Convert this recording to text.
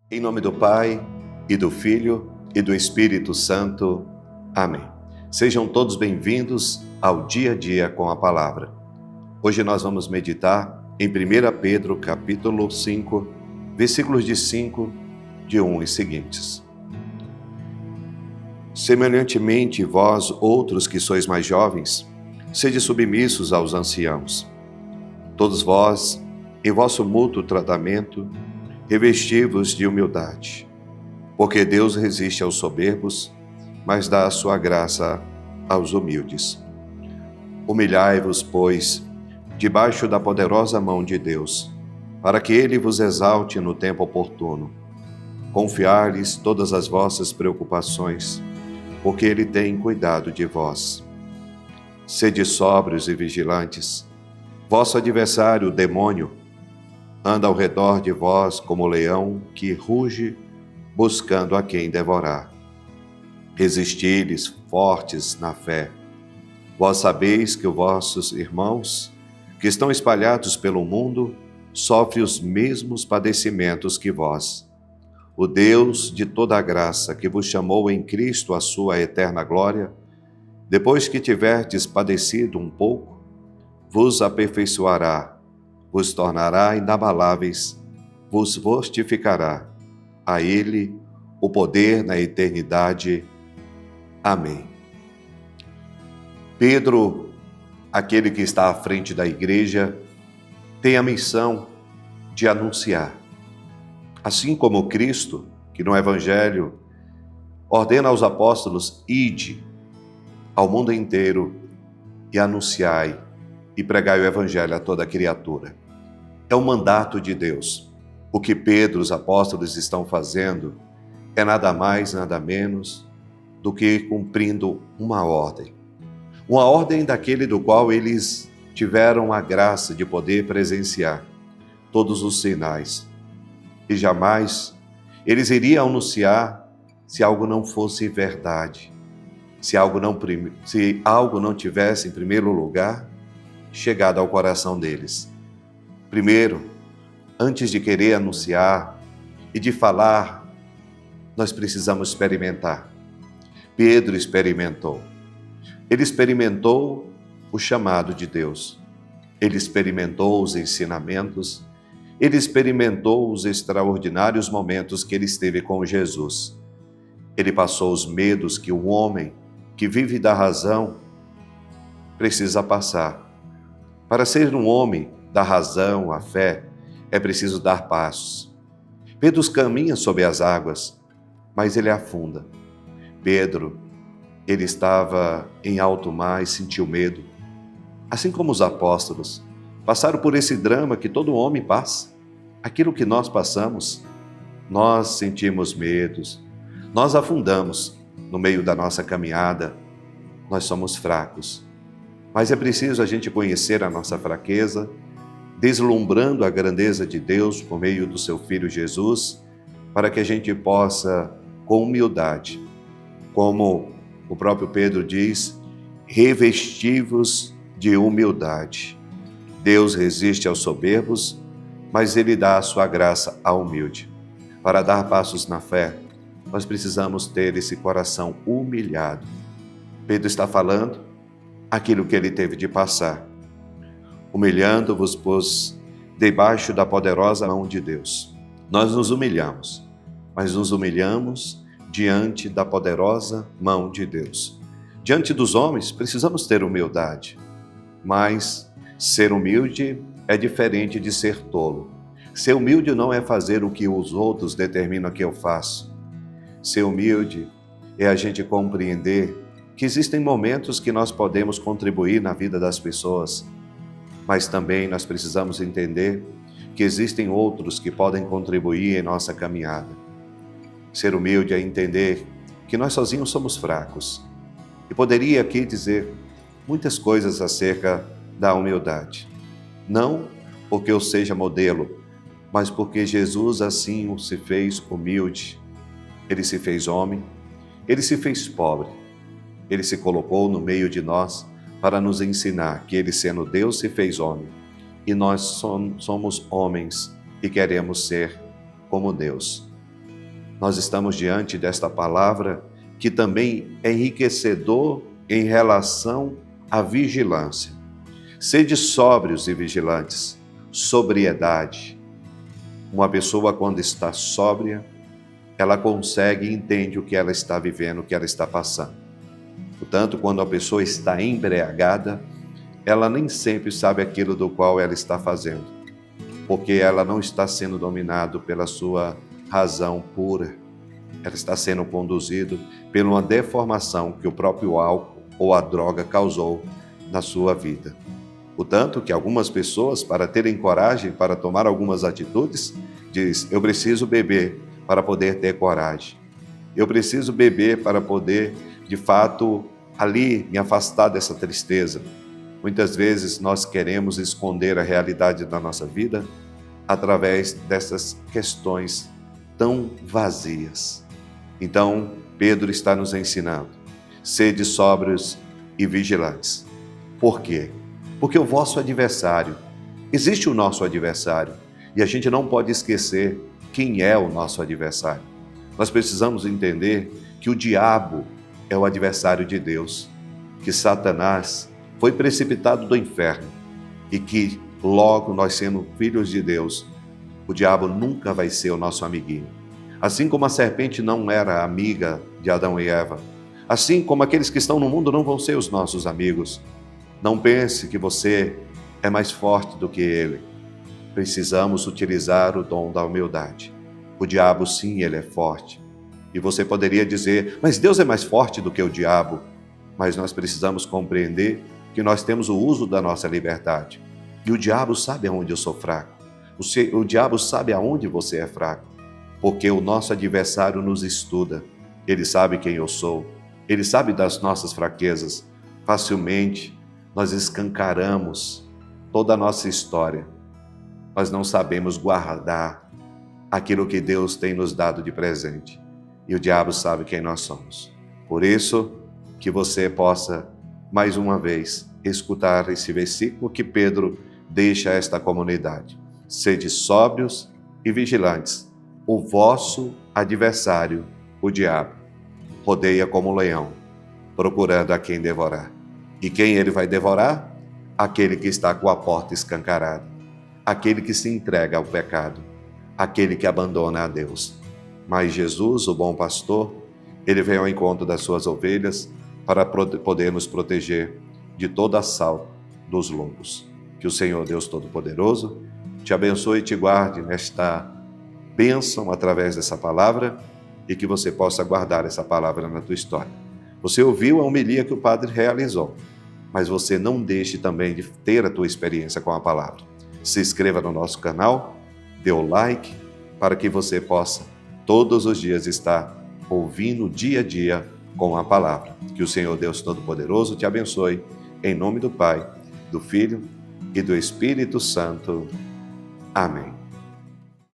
Em nome do Pai, e do Filho, e do Espírito Santo. Amém. Sejam todos bem-vindos ao Dia a Dia com a Palavra. Hoje nós vamos meditar em 1 Pedro, capítulo 5, versículos de 5, de 1 e seguintes. Semelhantemente, vós, outros que sois mais jovens, sede submissos aos anciãos. Todos vós, em vosso mútuo tratamento, revesti-vos de humildade, porque Deus resiste aos soberbos, mas dá a sua graça aos humildes. Humilhai-vos, pois, debaixo da poderosa mão de Deus, para que Ele vos exalte no tempo oportuno. Confiar-lhes todas as vossas preocupações, porque Ele tem cuidado de vós. Sede sóbrios e vigilantes. Vosso adversário, o demônio, anda ao redor de vós como leão que ruge, buscando a quem devorar. Resisti-lhes fortes na fé. Vós sabeis que os vossos irmãos, que estão espalhados pelo mundo, sofrem os mesmos padecimentos que vós. O Deus de toda a graça, que vos chamou em Cristo à sua eterna glória, depois que tiverdes padecido um pouco, vos aperfeiçoará, vos tornará inabaláveis, vos fortificará. A Ele o poder na eternidade. Amém. Pedro, aquele que está à frente da igreja, tem a missão de anunciar. Assim como Cristo, que no Evangelho ordena aos apóstolos: ide ao mundo inteiro e anunciai e pregai o Evangelho a toda criatura. É o mandato de Deus. O que Pedro, os apóstolos estão fazendo é nada mais, nada menos do que cumprindo uma ordem. Uma ordem daquele do qual eles tiveram a graça de poder presenciar todos os sinais. E jamais eles iriam anunciar se algo não fosse verdade, se algo não tivesse, em primeiro lugar, chegado ao coração deles. Primeiro, antes de querer anunciar e de falar, nós precisamos experimentar. Pedro experimentou. Ele experimentou o chamado de Deus. Ele experimentou os ensinamentos. Ele experimentou os extraordinários momentos que ele esteve com Jesus. Ele passou os medos que o homem que vive da razão precisa passar. Para ser um homem da razão, a fé, é preciso dar passos. Pedro caminha sobre as águas, mas ele afunda. Pedro, ele estava em alto mar e sentiu medo. Assim como os apóstolos, passaram por esse drama que todo homem passa. Aquilo que nós passamos, nós sentimos medos, nós afundamos no meio da nossa caminhada, nós somos fracos. Mas é preciso a gente conhecer a nossa fraqueza, deslumbrando a grandeza de Deus por meio do seu Filho Jesus, para que a gente possa, com humildade, como o próprio Pedro diz, revesti-vos de humildade. Deus resiste aos soberbos, mas Ele dá a sua graça ao humilde. Para dar passos na fé, nós precisamos ter esse coração humilhado. Pedro está falando aquilo que ele teve de passar. Humilhando-vos, pois, debaixo da poderosa mão de Deus. Nós nos humilhamos, mas nos humilhamos diante da poderosa mão de Deus. Diante dos homens, precisamos ter humildade, mas ser humilde é diferente de ser tolo. Ser humilde não é fazer o que os outros determinam que eu faço. Ser humilde é a gente compreender que existem momentos que nós podemos contribuir na vida das pessoas, mas também nós precisamos entender que existem outros que podem contribuir em nossa caminhada. Ser humilde é entender que nós sozinhos somos fracos. E poderia aqui dizer muitas coisas acerca da humildade. Não porque eu seja modelo, mas porque Jesus assim se fez humilde. Ele se fez homem, ele se fez pobre. Ele se colocou no meio de nós para nos ensinar que Ele, sendo Deus, se fez homem. E nós somos homens e queremos ser como Deus. nós estamos diante desta palavra que também é enriquecedor em relação à vigilância. Sede sóbrios e vigilantes, sobriedade. Uma pessoa, quando está sóbria, ela consegue e entende o que ela está vivendo, o que ela está passando. Portanto, quando a pessoa está embriagada, ela nem sempre sabe aquilo do qual ela está fazendo, porque ela não está sendo dominada pela sua razão pura. Ela está sendo conduzida por uma deformação que o próprio álcool ou a droga causou na sua vida. Portanto, que algumas pessoas, para terem coragem para tomar algumas atitudes, diz: eu preciso beber para poder ter coragem. Eu preciso beber para poder, de fato, ali me afastar dessa tristeza. Muitas vezes nós queremos esconder a realidade da nossa vida através dessas questões tão vazias. Então, Pedro está nos ensinando: sede sóbrios e vigilantes. Por quê? Porque o vosso adversário, existe o nosso adversário, e a gente não pode esquecer quem é o nosso adversário. Nós precisamos entender que o diabo é o adversário de Deus, que Satanás foi precipitado do inferno e que logo nós sendo filhos de Deus, o diabo nunca vai ser o nosso amiguinho. Assim como a serpente não era amiga de Adão e Eva, assim como aqueles que estão no mundo não vão ser os nossos amigos. Não pense que você é mais forte do que ele. Precisamos utilizar o dom da humildade. O diabo, sim, ele é forte. E você poderia dizer: mas Deus é mais forte do que o diabo. Mas nós precisamos compreender que nós temos o uso da nossa liberdade. E o diabo sabe aonde eu sou fraco. O diabo sabe aonde você é fraco. Porque o nosso adversário nos estuda. Ele sabe quem eu sou. Ele sabe das nossas fraquezas. Facilmente nós escancaramos toda a nossa história. Nós não sabemos guardar aquilo que Deus tem nos dado de presente. E o diabo sabe quem nós somos. Por isso, que você possa, mais uma vez, escutar esse versículo que Pedro deixa a esta comunidade. Sede sóbrios e vigilantes. O vosso adversário, o diabo, rodeia como um leão, procurando a quem devorar. E quem ele vai devorar? Aquele que está com a porta escancarada. Aquele que se entrega ao pecado. Aquele que abandona a Deus. Mas Jesus, o bom pastor, ele vem ao encontro das suas ovelhas para poder nos proteger de todo assalto dos lobos. Que o Senhor Deus Todo-Poderoso te abençoe e te guarde nesta bênção através dessa palavra e que você possa guardar essa palavra na tua história. Você ouviu a homilia que o Padre realizou, mas você não deixe também de ter a tua experiência com a palavra. Se inscreva no nosso canal, dê o like para que você possa todos os dias estar ouvindo dia a dia com a palavra. Que o Senhor Deus Todo-Poderoso te abençoe, em nome do Pai, do Filho e do Espírito Santo. Amém.